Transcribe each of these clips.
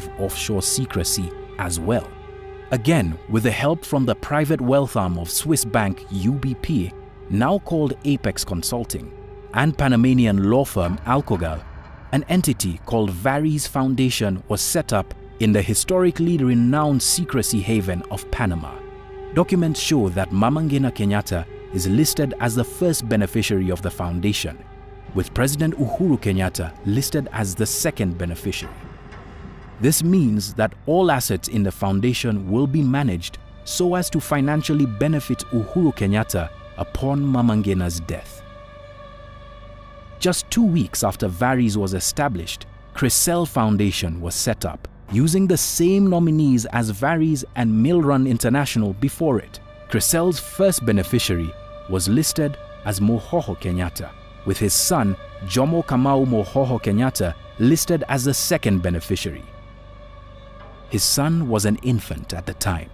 of offshore secrecy as well. Again, with the help from the private wealth arm of Swiss bank UBP, now called Apex Consulting, and Panamanian law firm Alcogal, an entity called Varies Foundation was set up in the historically renowned secrecy haven of Panama. Documents show that Mama Ngina Kenyatta is listed as the first beneficiary of the foundation, with President Uhuru Kenyatta listed as the second beneficiary. This means that all assets in the foundation will be managed so as to financially benefit Uhuru Kenyatta upon Mama Ngina's death. Just 2 weeks after Varies was established, Crisel Foundation was set up, using the same nominees as Varies and Millrun International before it. Crisel's first beneficiary was listed as Mohoho Kenyatta, with his son Jomo Kamau Mohoho Kenyatta listed as the second beneficiary. His son was an infant at the time.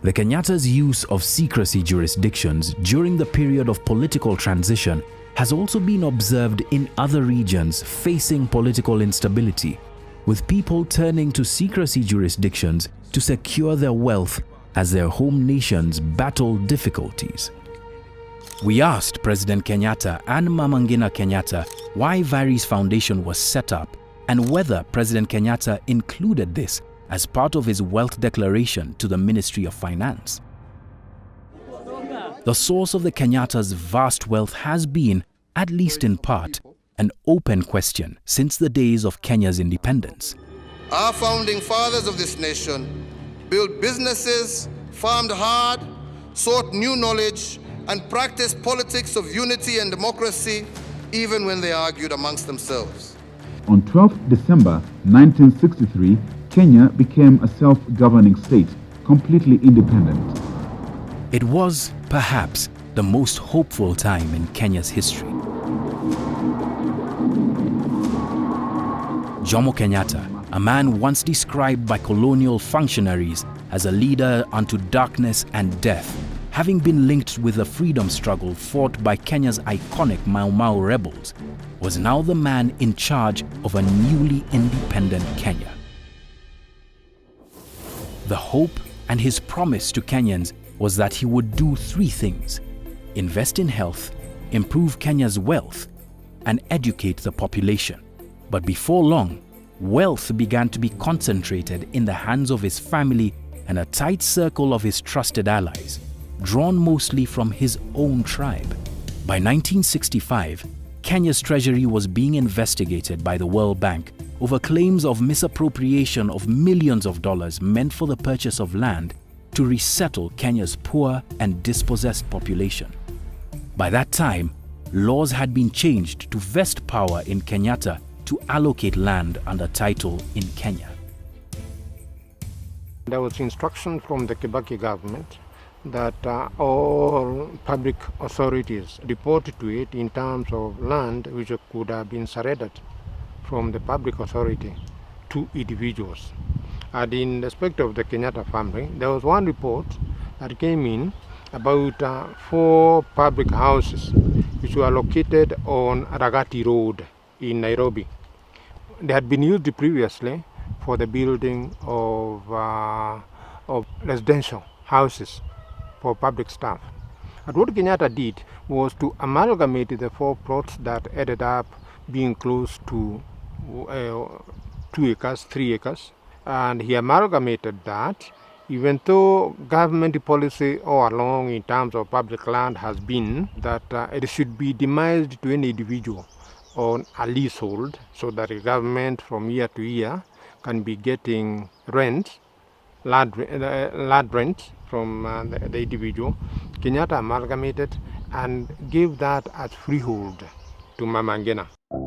The Kenyatta's use of secrecy jurisdictions during the period of political transition has also been observed in other regions facing political instability, with people turning to secrecy jurisdictions to secure their wealth as their home nations battle difficulties. We asked President Kenyatta and Mama Ngina Kenyatta why Varies Foundation was set up and whether President Kenyatta included this as part of his wealth declaration to the Ministry of Finance. The source of the Kenyatta's vast wealth has been, at least in part, an open question since the days of Kenya's independence. Our founding fathers of this nation built businesses, farmed hard, sought new knowledge, and practiced politics of unity and democracy even when they argued amongst themselves. On 12 December 1963, Kenya became a self-governing state, completely independent. It was, perhaps, the most hopeful time in Kenya's history. Jomo Kenyatta, a man once described by colonial functionaries as a leader unto darkness and death, having been linked with the freedom struggle fought by Kenya's iconic Mau Mau rebels, was now the man in charge of a newly independent Kenya. The hope and his promise to Kenyans was that he would do three things: invest in health, improve Kenya's wealth, and educate the population. But before long, wealth began to be concentrated in the hands of his family and a tight circle of his trusted allies, drawn mostly from his own tribe. By 1965, Kenya's treasury was being investigated by the World Bank over claims of misappropriation of millions of dollars meant for the purchase of land to resettle Kenya's poor and dispossessed population. By that time, laws had been changed to vest power in Kenyatta to allocate land under title in Kenya. There was instruction from the Kibaki government that all public authorities report to it in terms of land which could have been surrendered from the public authority to individuals. And in respect of the Kenyatta family, there was one report that came in about 4 public houses which were located on Ragati Road in Nairobi. They had been used previously for the building of residential houses for public staff. And what Kenyatta did was to amalgamate the 4 plots that ended up being close to 2 acres, 3 acres, and he amalgamated that, even though government policy all along in terms of public land has been that it should be demised to any individual on a leasehold, so that the government from year to year can be getting rent, land rent from the individual. Kenyatta amalgamated and gave that as freehold to Mama Ngina.